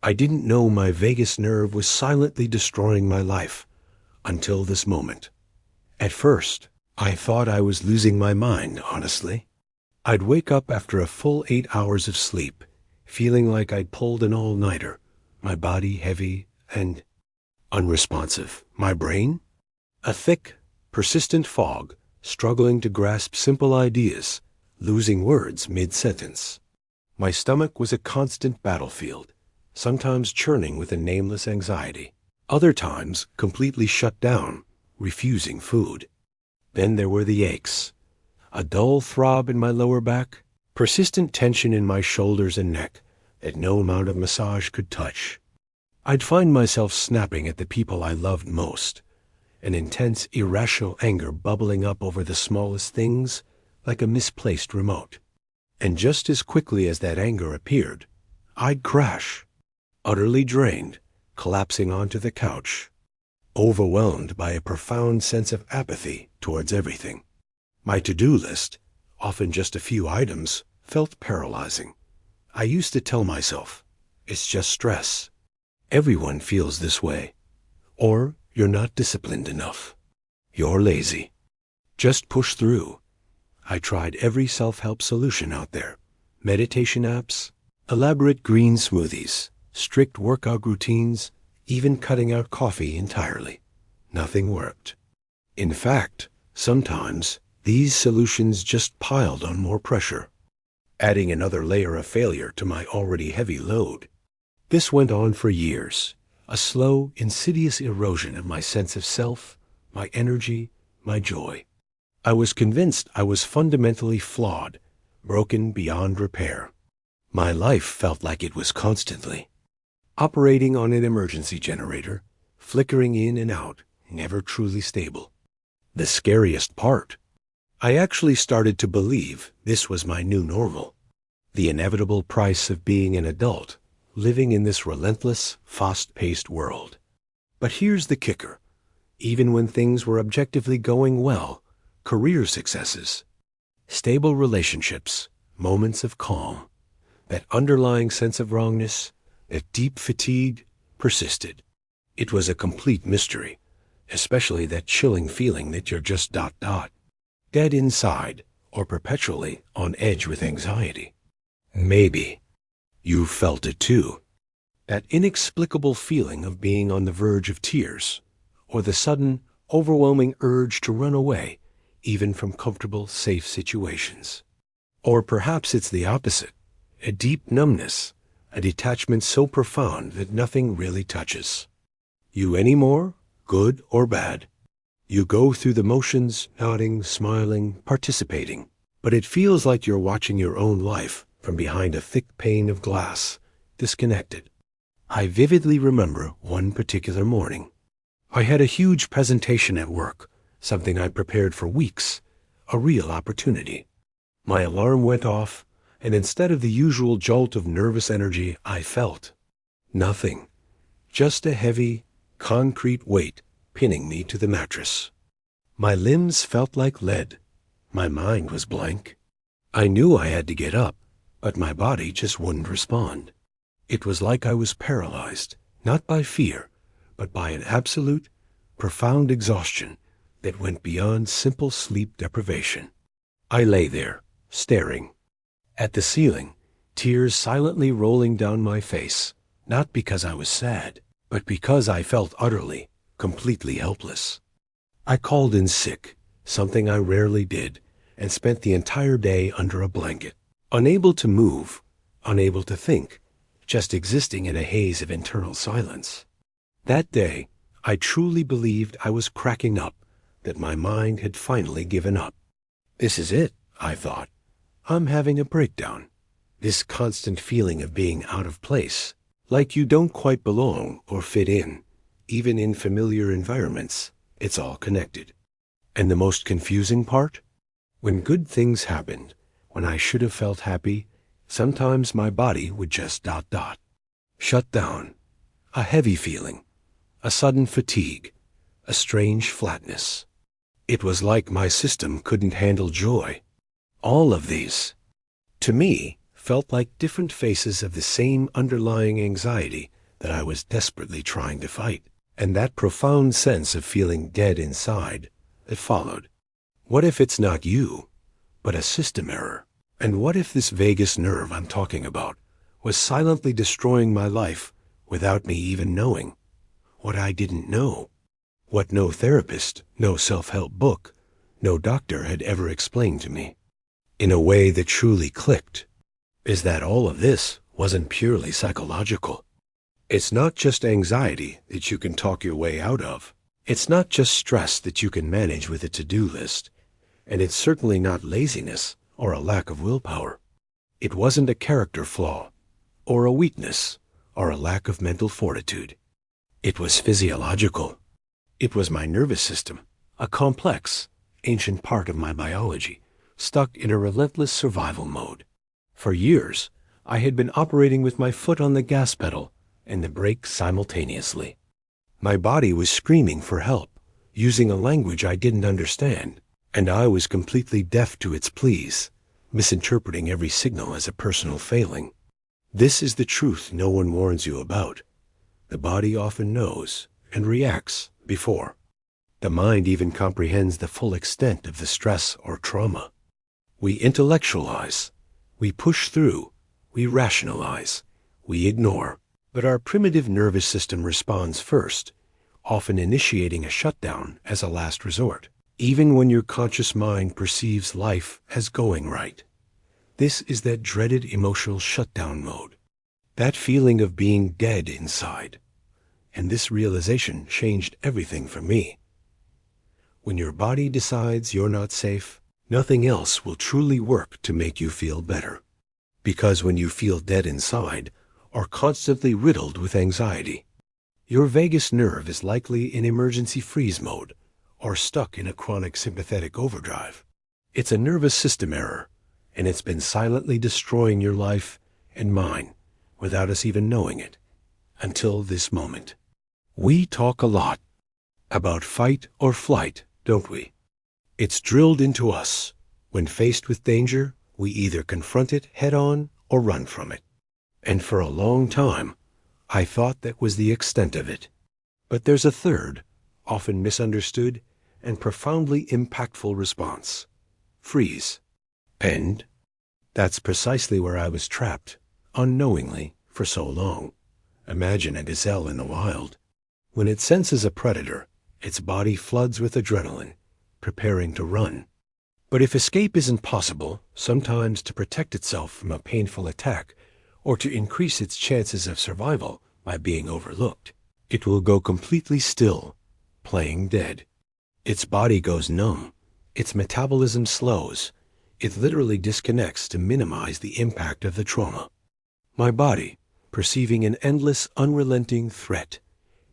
I didn't know my vagus nerve was silently destroying my life until this moment. At first, I thought I was losing my mind, honestly. I'd wake up after a full 8 hours of sleep, feeling like I'd pulled an all-nighter, my body heavy and unresponsive. My brain? A thick, persistent fog, struggling to grasp simple ideas, losing words mid-sentence. My stomach was a constant battlefield, sometimes churning with a nameless anxiety, other times completely shut down, refusing food. Then there were the aches, a dull throb in my lower back, persistent tension in my shoulders and neck that no amount of massage could touch. I'd find myself snapping at the people I loved most, an intense, irrational anger bubbling up over the smallest things like a misplaced remote. And just as quickly as that anger appeared, I'd crash, utterly drained, collapsing onto the couch, overwhelmed by a profound sense of apathy towards everything. My to-do list, often just a few items, felt paralyzing. I used to tell myself, it's just stress. Everyone feels this way. Or you're not disciplined enough. You're lazy. Just push through. I tried every self-help solution out there. Meditation apps, elaborate green smoothies, strict workout routines, even cutting out coffee entirely. Nothing worked. In fact, sometimes these solutions just piled on more pressure, adding another layer of failure to my already heavy load. This went on for years, a slow, insidious erosion of my sense of self, my energy, my joy. I was convinced I was fundamentally flawed, broken beyond repair. My life felt like it was constantly operating on an emergency generator, flickering in and out, never truly stable. The scariest part, I actually started to believe this was my new normal, the inevitable price of being an adult, living in this relentless, fast-paced world. But here's the kicker. Even when things were objectively going well, career successes, stable relationships, moments of calm, that underlying sense of wrongness, that deep fatigue, persisted. It was a complete mystery, especially that chilling feeling that you're just ... dead inside, or perpetually on edge with anxiety. Maybe you felt it too. That inexplicable feeling of being on the verge of tears, or the sudden, overwhelming urge to run away, even from comfortable, safe situations. Or perhaps it's the opposite, a deep numbness, a detachment so profound that nothing really touches you anymore, good or bad. You go through the motions, nodding, smiling, participating, but it feels like you're watching your own life from behind a thick pane of glass, disconnected. I vividly remember one particular morning. I had a huge presentation at work, something I prepared for weeks, a real opportunity. My alarm went off, and instead of the usual jolt of nervous energy I felt, nothing, just a heavy, concrete weight pinning me to the mattress. My limbs felt like lead. My mind was blank. I knew I had to get up, but my body just wouldn't respond. It was like I was paralyzed, not by fear, but by an absolute, profound exhaustion that went beyond simple sleep deprivation. I lay there, staring at the ceiling, tears silently rolling down my face, not because I was sad, but because I felt utterly, completely helpless. I called in sick, something I rarely did, and spent the entire day under a blanket, unable to move, unable to think, just existing in a haze of internal silence. That day, I truly believed I was cracking up, that my mind had finally given up. This is it, I thought. I'm having a breakdown. This constant feeling of being out of place, like you don't quite belong or fit in, even in familiar environments, it's all connected. And the most confusing part? When good things happened, when I should have felt happy, sometimes my body would just ... shut down. A heavy feeling, a sudden fatigue, a strange flatness. It was like my system couldn't handle joy. All of these, to me, felt like different faces of the same underlying anxiety that I was desperately trying to fight, and that profound sense of feeling dead inside that followed. What if it's not you, but a system error? And what if this vagus nerve I'm talking about was silently destroying my life without me even knowing? What I didn't know, what no therapist, no self-help book, no doctor had ever explained to me, in a way that truly clicked, is that all of this wasn't purely psychological. It's not just anxiety that you can talk your way out of. It's not just stress that you can manage with a to-do list. And it's certainly not laziness or a lack of willpower. It wasn't a character flaw, or a weakness, or a lack of mental fortitude. It was physiological. It was my nervous system, a complex, ancient part of my biology, stuck in a relentless survival mode. For years, I had been operating with my foot on the gas pedal and the brake simultaneously. My body was screaming for help, using a language I didn't understand, and I was completely deaf to its pleas, misinterpreting every signal as a personal failing. This is the truth no one warns you about. The body often knows and reacts before the mind even comprehends the full extent of the stress or trauma. We intellectualize, we push through, we rationalize, we ignore. But our primitive nervous system responds first, often initiating a shutdown as a last resort, even when your conscious mind perceives life as going right. This is that dreaded emotional shutdown mode, that feeling of being dead inside. And this realization changed everything for me. When your body decides you're not safe, nothing else will truly work to make you feel better. Because when you feel dead inside, or constantly riddled with anxiety, your vagus nerve is likely in emergency freeze mode or stuck in a chronic sympathetic overdrive. It's a nervous system error, and it's been silently destroying your life and mine without us even knowing it until this moment. We talk a lot about fight or flight, don't we? It's drilled into us. When faced with danger, we either confront it head-on or run from it. And for a long time, I thought that was the extent of it. But there's a third, often misunderstood, and profoundly impactful response. Freeze. And that's precisely where I was trapped, unknowingly, for so long. Imagine a gazelle in the wild. When it senses a predator, its body floods with adrenaline, preparing to run. But if escape isn't possible, sometimes to protect itself from a painful attack, or to increase its chances of survival by being overlooked, it will go completely still, playing dead. Its body goes numb, its metabolism slows, it literally disconnects to minimize the impact of the trauma. My body, perceiving an endless, unrelenting threat,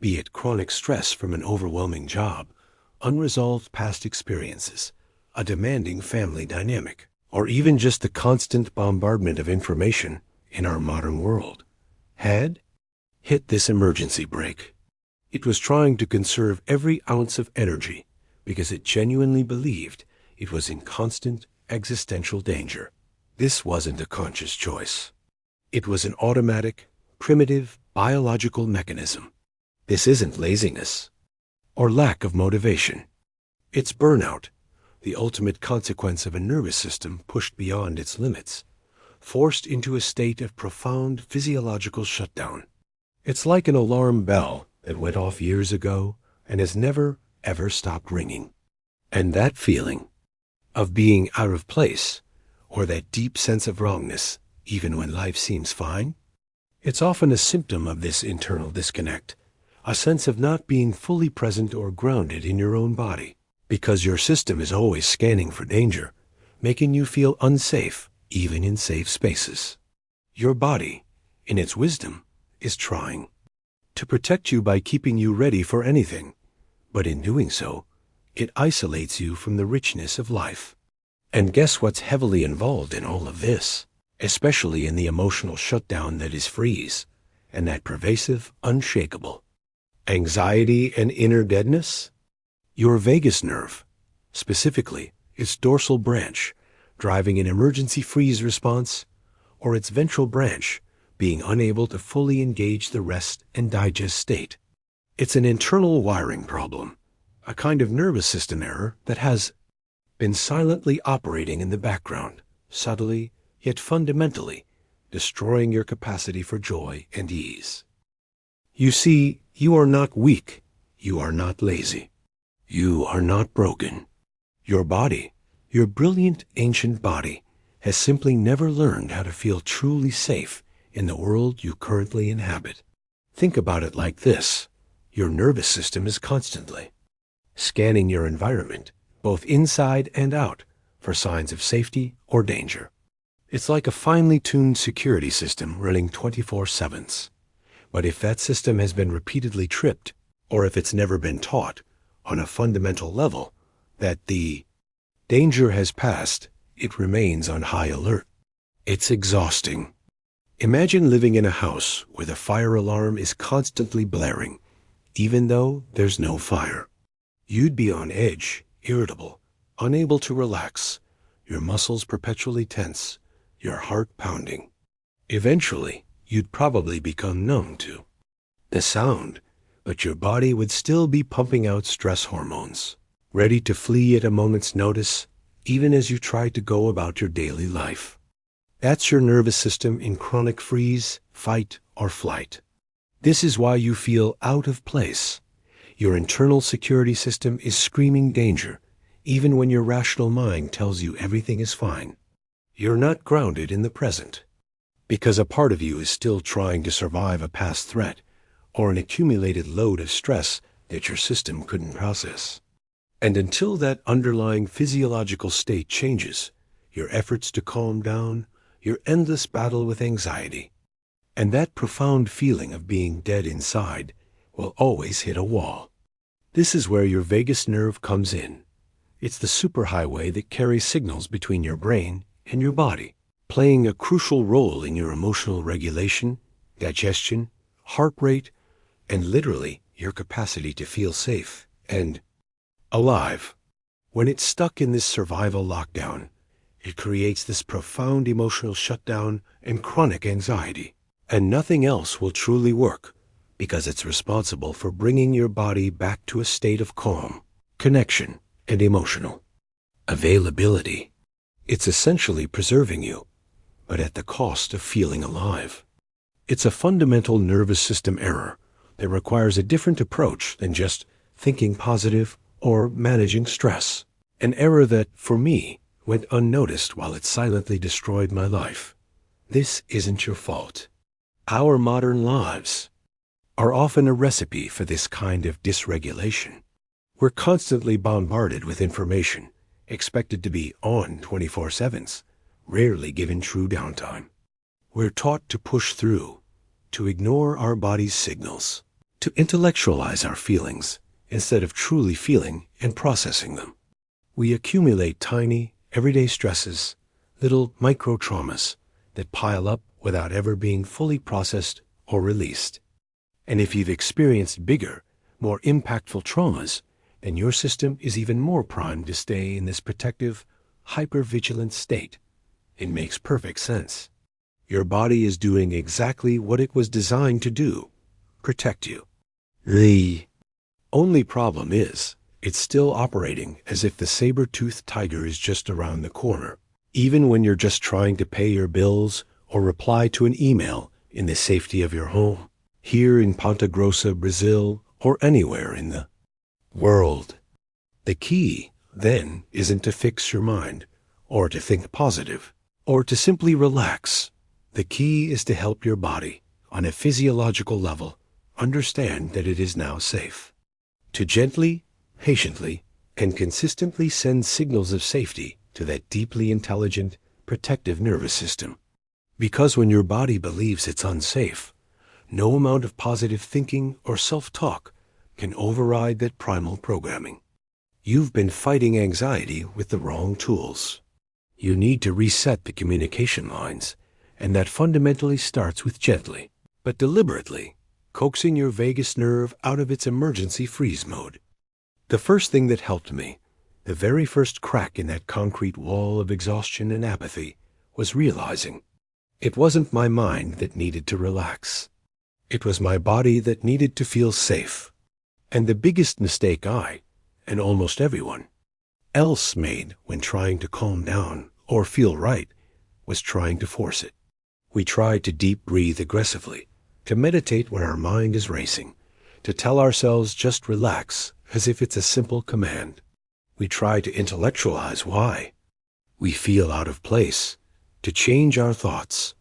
be it chronic stress from an overwhelming job, unresolved past experiences, a demanding family dynamic, or even just the constant bombardment of information in our modern world, had hit this emergency brake. It was trying to conserve every ounce of energy because it genuinely believed it was in constant existential danger. This wasn't a conscious choice. It was an automatic, primitive, biological mechanism. This isn't laziness or lack of motivation. It's burnout, the ultimate consequence of a nervous system pushed beyond its limits, forced into a state of profound physiological shutdown. It's like an alarm bell that went off years ago and has never, ever stopped ringing. And that feeling of being out of place, or that deep sense of wrongness, even when life seems fine, it's often a symptom of this internal disconnect, a sense of not being fully present or grounded in your own body, because your system is always scanning for danger, making you feel unsafe, even in safe spaces. Your body, in its wisdom, is trying to protect you by keeping you ready for anything, but in doing so, it isolates you from the richness of life. And guess what's heavily involved in all of this, especially in the emotional shutdown that is freeze, and that pervasive, unshakable anxiety and inner deadness? Your vagus nerve, specifically its dorsal branch, driving an emergency freeze response, or its ventral branch, being unable to fully engage the rest and digest state. It's an internal wiring problem, a kind of nervous system error that has been silently operating in the background, subtly yet fundamentally, destroying your capacity for joy and ease. You see, you are not weak. You are not lazy. You are not broken. Your body, your brilliant ancient body, has simply never learned how to feel truly safe in the world you currently inhabit. Think about it like this. Your nervous system is constantly scanning your environment, both inside and out, for signs of safety or danger. It's like a finely tuned security system running 24/7. But if that system has been repeatedly tripped, or if it's never been taught, on a fundamental level, that the danger has passed, it remains on high alert. It's exhausting. Imagine living in a house where the fire alarm is constantly blaring, even though there's no fire. You'd be on edge, irritable, unable to relax, your muscles perpetually tense, your heart pounding. Eventually, you'd probably become numb to the sound, but your body would still be pumping out stress hormones, ready to flee at a moment's notice, even as you try to go about your daily life. That's your nervous system in chronic freeze, fight, or flight. This is why you feel out of place. Your internal security system is screaming danger, even when your rational mind tells you everything is fine. You're not grounded in the present, because a part of you is still trying to survive a past threat or an accumulated load of stress that your system couldn't process. And until that underlying physiological state changes, your efforts to calm down, your endless battle with anxiety, and that profound feeling of being dead inside will always hit a wall. This is where your vagus nerve comes in. It's the superhighway that carries signals between your brain and your body, playing a crucial role in your emotional regulation, digestion, heart rate, and literally your capacity to feel safe and alive. When it's stuck in this survival lockdown, it creates this profound emotional shutdown and chronic anxiety. And nothing else will truly work, because it's responsible for bringing your body back to a state of calm, connection, and emotional availability. It's essentially preserving you, but at the cost of feeling alive. It's a fundamental nervous system error that requires a different approach than just thinking positive or managing stress. An error that, for me, went unnoticed while it silently destroyed my life. This isn't your fault. Our modern lives are often a recipe for this kind of dysregulation. We're constantly bombarded with information, expected to be on 24/7, rarely given true downtime. We're taught to push through, to ignore our body's signals, to intellectualize our feelings instead of truly feeling and processing them. We accumulate tiny, everyday stresses, little micro-traumas that pile up without ever being fully processed or released. And if you've experienced bigger, more impactful traumas, then your system is even more primed to stay in this protective, hyper-vigilant state. It makes perfect sense. Your body is doing exactly what it was designed to do: protect you. The only problem is, it's still operating as if the saber-toothed tiger is just around the corner, even when you're just trying to pay your bills or reply to an email in the safety of your home, here in Ponta Grossa, Brazil, or anywhere in the world. The key, then, isn't to fix your mind, or to think positive, or to simply relax. The key is to help your body, on a physiological level, understand that it is now safe. To gently, patiently, and consistently send signals of safety to that deeply intelligent, protective nervous system. Because when your body believes it's unsafe, no amount of positive thinking or self-talk can override that primal programming. You've been fighting anxiety with the wrong tools. You need to reset the communication lines, and that fundamentally starts with gently, but deliberately, coaxing your vagus nerve out of its emergency freeze mode. The first thing that helped me, the very first crack in that concrete wall of exhaustion and apathy, was realizing It wasn't my mind that needed to relax. It was my body that needed to feel safe. And the biggest mistake I, and almost everyone else made when trying to calm down or feel right was trying to force it. We try to deep breathe aggressively, to meditate when our mind is racing, to tell ourselves just relax as if it's a simple command. We try to intellectualize why we feel out of place, to change our thoughts,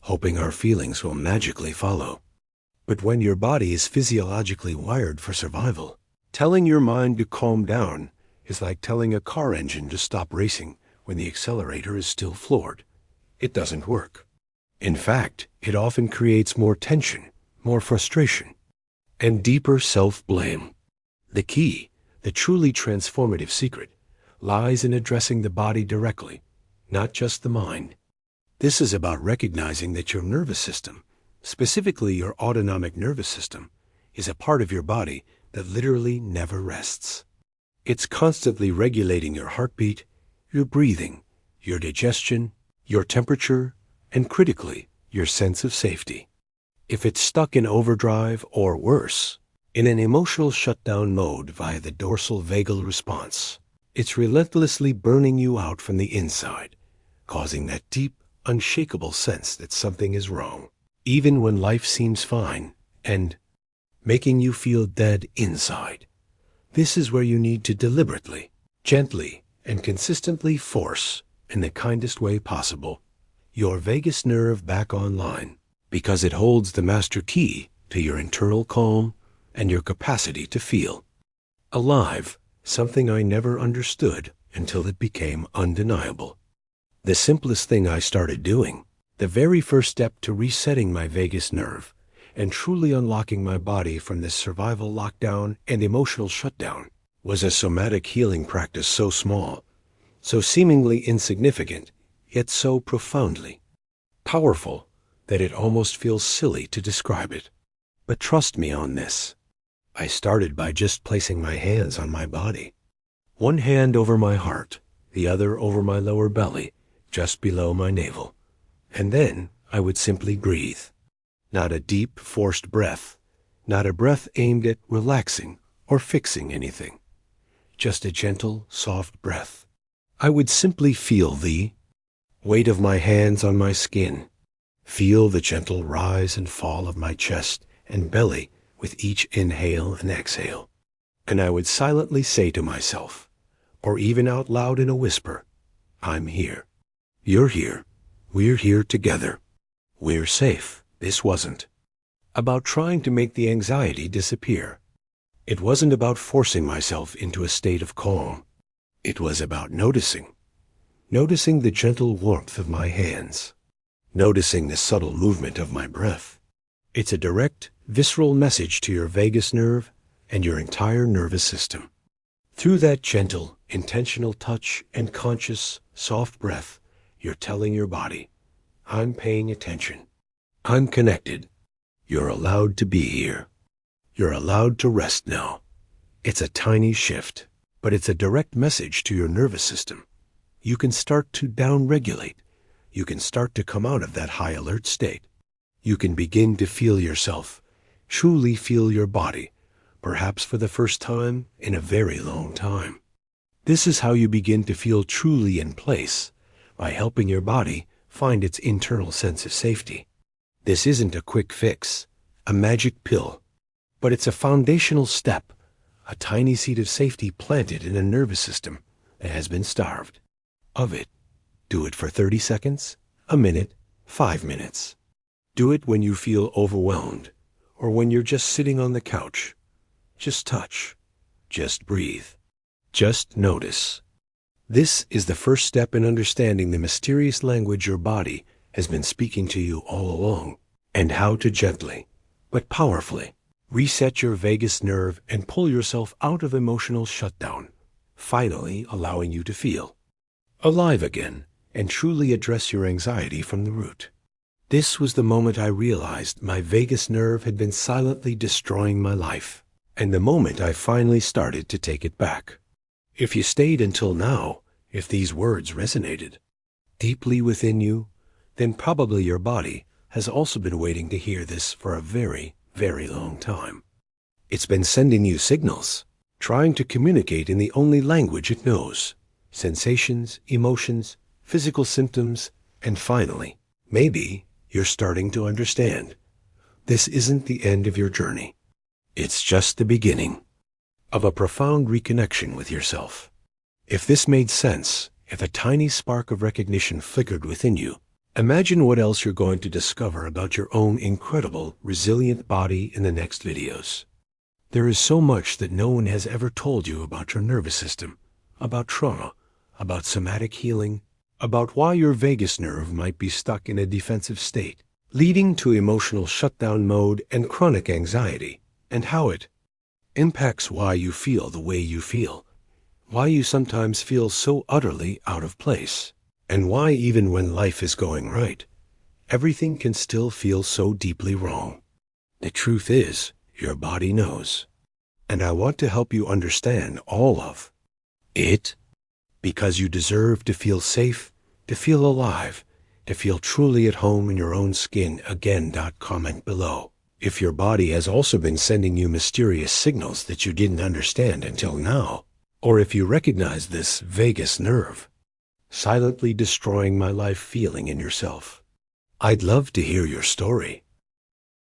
hoping our feelings will magically follow. But when your body is physiologically wired for survival, telling your mind to calm down is like telling a car engine to stop racing when the accelerator is still floored. It doesn't work. In fact, it often creates more tension, more frustration, and deeper self-blame. The key, the truly transformative secret, lies in addressing the body directly, not just the mind. This is about recognizing that your nervous system, specifically your autonomic nervous system, is a part of your body that literally never rests. It's constantly regulating your heartbeat, your breathing, your digestion, your temperature, and critically, your sense of safety. If it's stuck in overdrive or worse, in an emotional shutdown mode via the dorsal vagal response, it's relentlessly burning you out from the inside, causing that deep, unshakable sense that something is wrong, even when life seems fine, and making you feel dead inside. This is where you need to deliberately, gently, and consistently force, in the kindest way possible, your vagus nerve back online, because it holds the master key to your internal calm and your capacity to feel alive, something I never understood until it became undeniable. The simplest thing I started doing, the very first step to resetting my vagus nerve and truly unlocking my body from this survival lockdown and emotional shutdown, was a somatic healing practice so small, so seemingly insignificant, yet so profoundly powerful that it almost feels silly to describe it. But trust me on this. I started by just placing my hands on my body. One hand over my heart, the other over my lower belly, just below my navel. And then I would simply breathe. Not a deep, forced breath, not a breath aimed at relaxing or fixing anything. Just a gentle, soft breath. I would simply feel the weight of my hands on my skin, feel the gentle rise and fall of my chest and belly with each inhale and exhale. And I would silently say to myself, or even out loud in a whisper, I'm here. You're here. We're here together. We're safe. This wasn't about trying to make the anxiety disappear. It wasn't about forcing myself into a state of calm. It was about noticing the gentle warmth of my hands, noticing the subtle movement of my breath. It's a direct, visceral message to your vagus nerve and your entire nervous system. Through that gentle, intentional touch and conscious, soft breath, you're telling your body, I'm paying attention. I'm connected. You're allowed to be here. You're allowed to rest now. It's a tiny shift, but it's a direct message to your nervous system. You can start to downregulate. You can start to come out of that high alert state. You can begin to feel yourself, truly feel your body, perhaps for the first time in a very long time. This is how you begin to feel truly in place, by helping your body find its internal sense of safety. This isn't a quick fix, a magic pill, but it's a foundational step, a tiny seed of safety planted in a nervous system that has been starved of it. Do it for 30 seconds, a minute, 5 minutes. Do it when you feel overwhelmed, or when you're just sitting on the couch. Just touch. Just breathe. Just notice. This is the first step in understanding the mysterious language your body has been speaking to you all along, and how to gently, but powerfully, reset your vagus nerve and pull yourself out of emotional shutdown, finally allowing you to feel alive again and truly address your anxiety from the root. This was the moment I realized my vagus nerve had been silently destroying my life, and the moment I finally started to take it back. If you stayed until now, if these words resonated deeply within you, then probably your body has also been waiting to hear this for a very, very long time. It's been sending you signals, trying to communicate in the only language it knows: sensations, emotions, physical symptoms, and finally, maybe you're starting to understand. This isn't the end of your journey. It's just the beginning of a profound reconnection with yourself. If this made sense, if a tiny spark of recognition flickered within you, imagine what else you're going to discover about your own incredible, resilient body in the next videos. There is so much that no one has ever told you about your nervous system, about trauma, about somatic healing, about why your vagus nerve might be stuck in a defensive state, leading to emotional shutdown mode and chronic anxiety, and how it impacts why you feel the way you feel, why you sometimes feel so utterly out of place, and why even when life is going right, everything can still feel so deeply wrong. The truth is, your body knows. And I want to help you understand all of it, because you deserve to feel safe, to feel alive, to feel truly at home in your own skin again. Comment below if your body has also been sending you mysterious signals that you didn't understand until now, or if you recognize this vagus nerve silently destroying my life feeling in yourself. I'd love to hear your story.